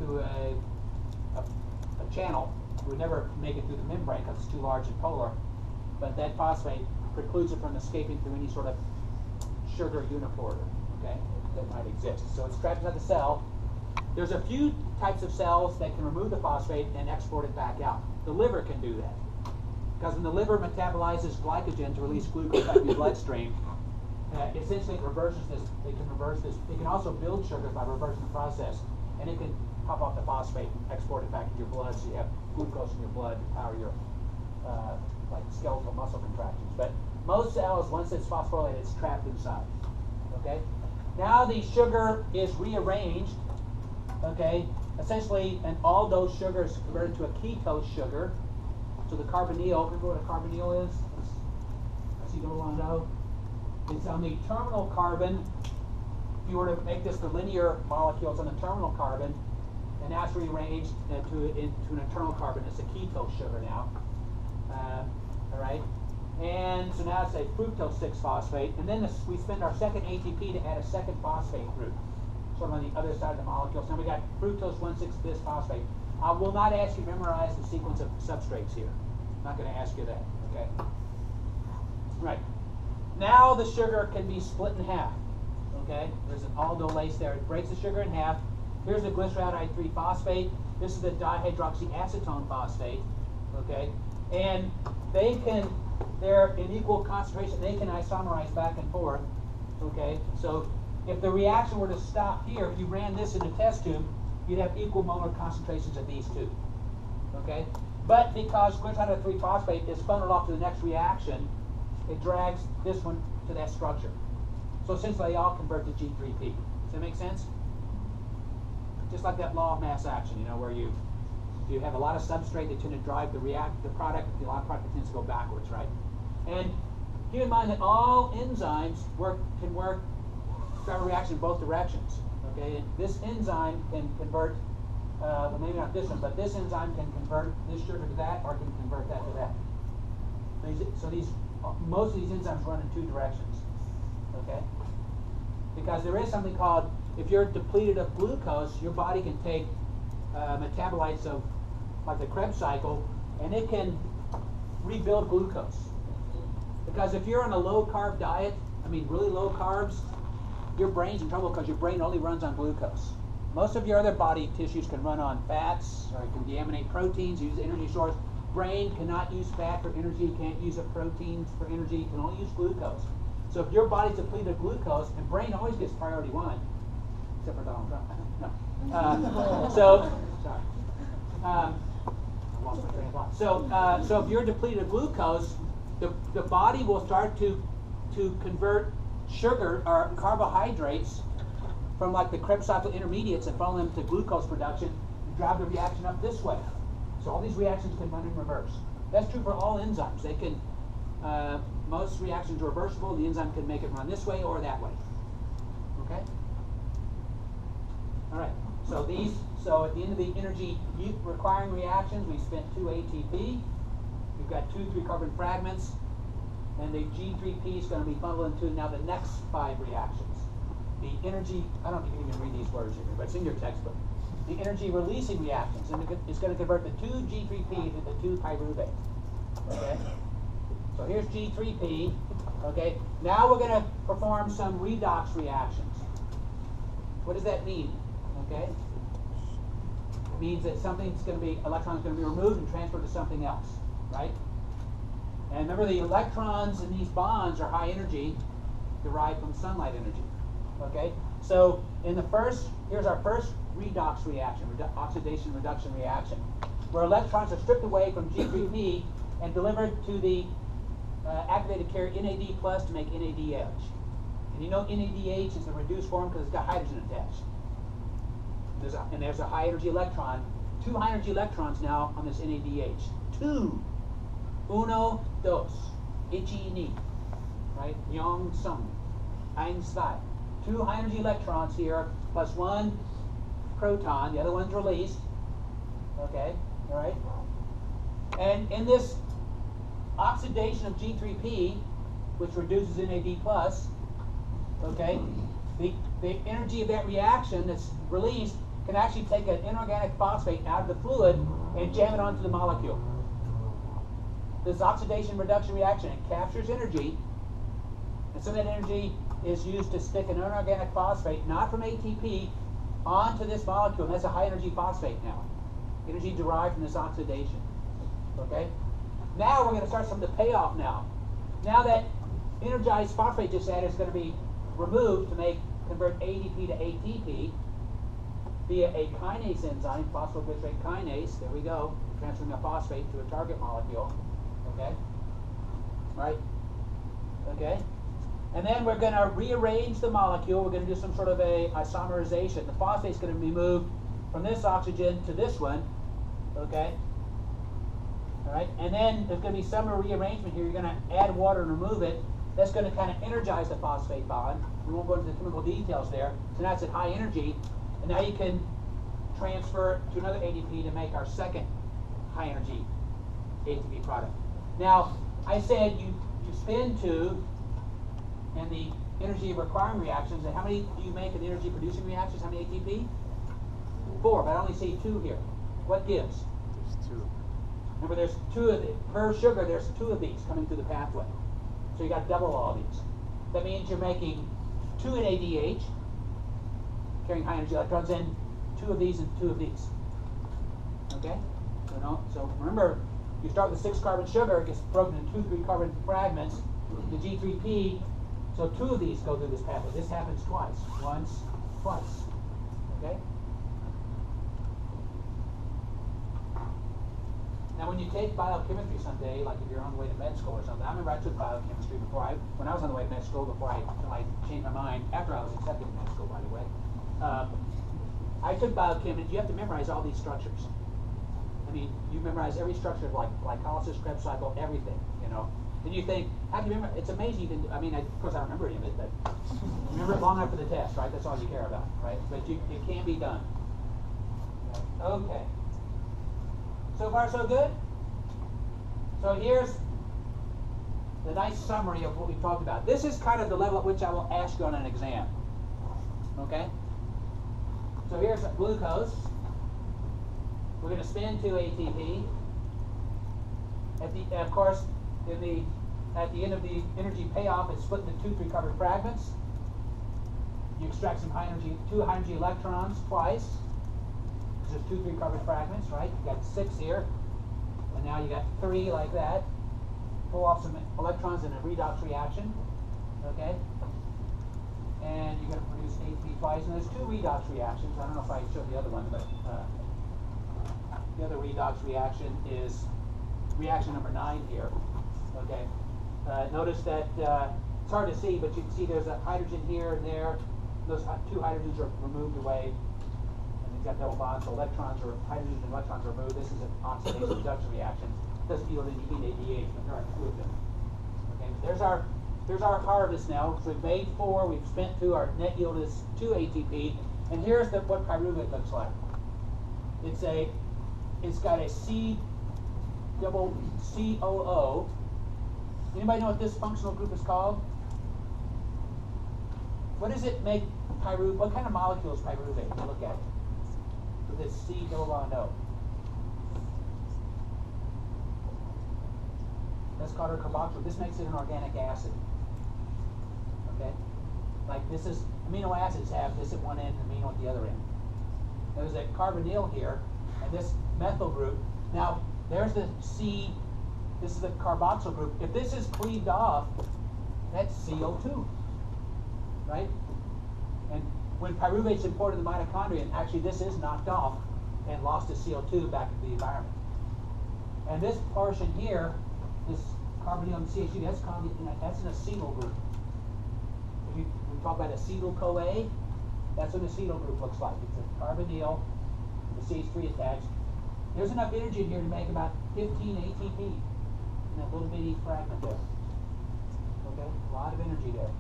through a channel. It would never make it through the membrane because it's too large and polar. But that phosphate precludes it from escaping through any sort of sugar uniporter, okay, that might exist. So it's trapped inside the cell. There's a few types of cells that can remove the phosphate and export it back out. The liver can do that. Because when the liver metabolizes glycogen to release glucose back in the bloodstream, essentially it reverses this. It can reverse this. It can also build sugar by reversing the process, and it can pop off the phosphate and export it back into your blood, so you have glucose in your blood to power your like skeletal muscle contractions. But most cells, once it's phosphorylated, it's trapped inside. Okay. Now the sugar is rearranged. Okay. Essentially, an aldose sugar is converted to a ketose sugar. So the carbonyl, remember what a carbonyl is? As you don't want to know. It's on the terminal carbon. If you were to make this the linear molecules on the terminal carbon, and that's rearranged into an internal carbon. It's a ketose sugar now. All right. And so now it's a fructose 6-phosphate. And then we spend our second ATP to add a second phosphate group, sort of on the other side of the molecule. So now we got fructose 1,6-bisphosphate. I will not ask you to memorize the sequence of substrates here. I'm not going to ask you that. Okay. Right. Now the sugar can be split in half. Okay. There's an aldolase there. It breaks the sugar in half. Here's the glyceraldehyde 3-phosphate. This is the dihydroxyacetone phosphate. Okay. And they're in equal concentration. They can isomerize back and forth. Okay. So if the reaction were to stop here, if you ran this in a test tube, you'd have equal molar concentrations of these two. Okay. But because glyceraldehyde 3-phosphate is funneled off to the next reaction, it drags this one to that structure. So essentially they all convert to G3P. Does that make sense? Just like that law of mass action, you know, where you have a lot of substrate that tend to drive the product, a lot of product tends to go backwards, right? And keep in mind that all enzymes can drive a reaction in both directions. Okay, and this enzyme can convert, well, maybe not this one, but this enzyme can convert this sugar to that, or can convert that to that. So most of these enzymes run in two directions. Okay, because there is something called, if you're depleted of glucose, your body can take metabolites of, like the Krebs cycle, and it can rebuild glucose. Because if you're on a low-carb diet, I mean really low carbs, your brain's in trouble because your brain only runs on glucose. Most of your other body tissues can run on fats, or it can deaminate proteins, use energy source. Brain cannot use fat for energy, can't use a protein for energy, can only use glucose. So if your body's depleted of glucose, and brain always gets priority one, except for Donald Trump. No. Sorry. I lost my train of thought. So if you're depleted of glucose, the body will start to convert sugar or carbohydrates from like the Krebs cycle intermediates and funnel them to glucose production and drive the reaction up this way. So all these reactions can run in reverse. That's true for all enzymes. They can, most reactions are reversible. The enzyme can make it run this way or that way. Okay? All right. So at the end of the energy requiring reactions, we spent 2 ATP. We've got 2 3-carbon fragments. And the G3P is going to be funneled into now the next 5 reactions. The energy, I don't think you can even read these words here, but it's in your textbook. The energy releasing reactions, and it's going to convert the 2 G3P into 2 pyruvate. Okay? So here's G3P. Okay? Now we're going to perform some redox reactions. What does that mean? Okay? It means that electron is going to be removed and transferred to something else, right? And remember, the electrons in these bonds are high energy, derived from sunlight energy. Okay? So here's our first redox reaction, oxidation reduction reaction, where electrons are stripped away from G3P and delivered to the activated carrier NAD plus to make NADH. And you know NADH is the reduced form because it's got hydrogen attached. There's a high energy electron, 2 high energy electrons now on this NADH. 2. Uno, dos. Ichi, ni. Right? Yang, sung. Ein, zwei. 2 high energy electrons here, plus 1 proton. The other one's released. Okay? All right? And in this oxidation of G3P, which reduces NAD+, okay, the energy of that reaction that's released can actually take an inorganic phosphate out of the fluid and jam it onto the molecule. This oxidation reduction reaction, it captures energy, and some of that energy is used to stick an inorganic phosphate, not from ATP, onto this molecule. And that's a high energy phosphate now. Energy derived from this oxidation. Okay? Now we're going to start some of the payoff now. Now that energized phosphate just added is going to be removed to convert ADP to ATP via a kinase enzyme, phosphoglycerate kinase. There we go. Transferring a phosphate to a target molecule. Okay? Right? Okay? And then we're going to rearrange the molecule. We're going to do some sort of a isomerization. The phosphate's going to be moved from this oxygen to this one. Okay? All right? And then there's going to be some rearrangement here. You're going to add water and remove it. That's going to kind of energize the phosphate bond. We won't go into the chemical details there. So now it's at high energy. And now you can transfer to another ADP to make our second high energy ATP product. Now, I said you spin two in the energy requiring reactions. And how many do you make in the energy producing reactions? How many ATP? 4, but I only see 2 here. What gives? There's 2. Remember, there's 2 of the, per sugar, there's 2 of these coming through the pathway. So you got double all these. That means you're making 2 in ADH, carrying high energy electrons, and 2 of these and 2 of these. Okay? So remember, you start with a 6-carbon sugar, it gets broken into 2 3-carbon fragments, the G3P, so 2 of these go through this pathway. This happens twice. Once, twice. Okay? Now, when you take biochemistry someday, like if you're on the way to med school or something, I remember I took biochemistry when I was on the way to med school, until I changed my mind, after I was accepted to med school, by the way. I took biochemistry. You have to memorize all these structures. I mean, you memorize every structure of like glycolysis, Krebs cycle, everything, you know. And you think, how do you remember? It's amazing you can, I mean, of course I don't remember any of it, but remember it long enough for the test, right? That's all you care about, right? But it can be done. Okay. So far, so good? So here's the nice summary of what we've talked about. This is kind of the level at which I will ask you on an exam. Okay? So here's glucose. We're going to spin 2 ATP. Of course, at the end of the energy payoff, it's split into 2 3-carbon fragments. You extract some 2 high energy electrons twice. There's 2 3-carbon fragments, right? You got 6 here, and now you got 3 like that. Pull off some electrons in a redox reaction, okay? And you're going to produce ATP twice. And there's 2 redox reactions. I don't know if I showed the other one, but the other redox reaction is reaction number 9 here. Okay. Notice that it's hard to see, but you can see there's a hydrogen here and there. Those 2 hydrogens are removed away. Got double bonds, so hydrogens and electrons are removed. This is an oxidation reduction reaction. It doesn't yield any ADH, but there are 2 of them. Okay, there's our harvest now. So we've made 4, we've spent 2, our net yield is 2 ATP, and here's what pyruvate looks like. It's got a double COO. Anybody know what this functional group is called? What does it make pyruvate? What kind of molecule is pyruvate? Look at it. With this C double bond O. That's called our carboxyl. This makes it an organic acid. Okay? Like this is, amino acids have this at one end, amino at the other end. There's a carbonyl here, and this methyl group. Now, there's the C, this is the carboxyl group. If this is cleaved off, that's CO2. Right? And when pyruvate's imported in the mitochondria, actually this is knocked off and lost as CO2 back into the environment. And this portion here, this carbonyl and CH2, that's an acetyl group. If we talk about acetyl-CoA, that's what an acetyl group looks like. It's a carbonyl with the CH3 attached. There's enough energy in here to make about 15 ATP in that little bitty fragment there. Okay? A lot of energy there.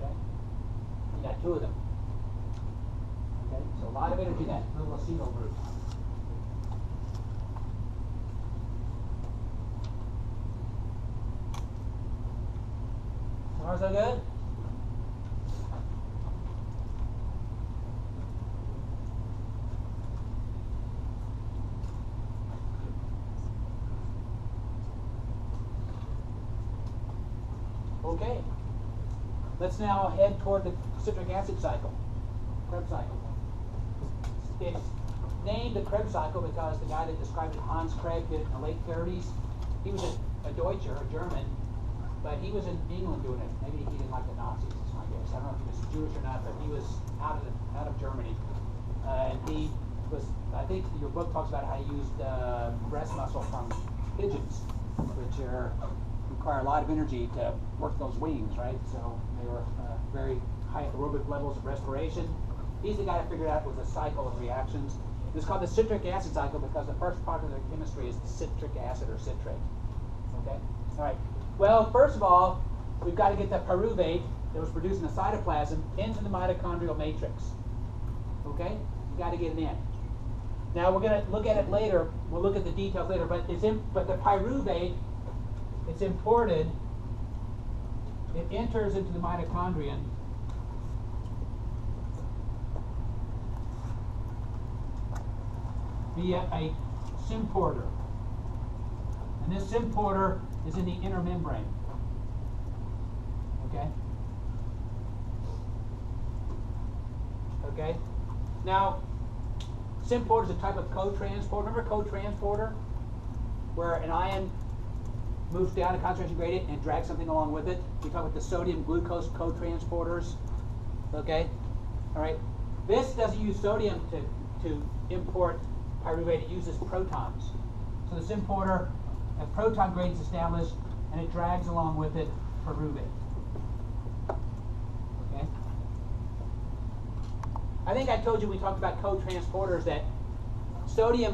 Okay? You got 2 of them. Okay, so a lot of energy in that little acetyl group. So far so good? Okay. Let's now head toward the citric acid cycle, Krebs cycle. It's named the Krebs cycle because the guy that described it, Hans Krebs, did it in the late 30s. He was a Deutscher, a German, but he was in England doing it. Maybe he didn't like the Nazis, is my guess. I don't know if he was Jewish or not, but he was out of Germany. And he was, I think your book talks about how he used breast muscle from pigeons, which require a lot of energy to work those wings, right? So they were very high aerobic levels of respiration. He's the guy that figured out it was a cycle of reactions. It's called the citric acid cycle because the first part of the chemistry is the citric acid or citrate. Okay? All right. Well, first of all, we've got to get the pyruvate that was produced in the cytoplasm into the mitochondrial matrix. Okay? You've got to get it in. Now we're going to look at it later. We'll look at the details later. But but the pyruvate, it's imported. It enters into the mitochondrion via a symporter. And this symporter is in the inner membrane. Okay? Okay? Now, symporter is a type of co-transporter. Remember co-transporter? Where an ion moves down a concentration gradient and drags something along with it. We talk about the sodium glucose co-transporters. Okay? All right? This doesn't use sodium to import pyruvate. It uses protons. So the symporter has proton gradients established, and it drags along with it pyruvate. Okay? I think I told you we talked about co-transporters that sodium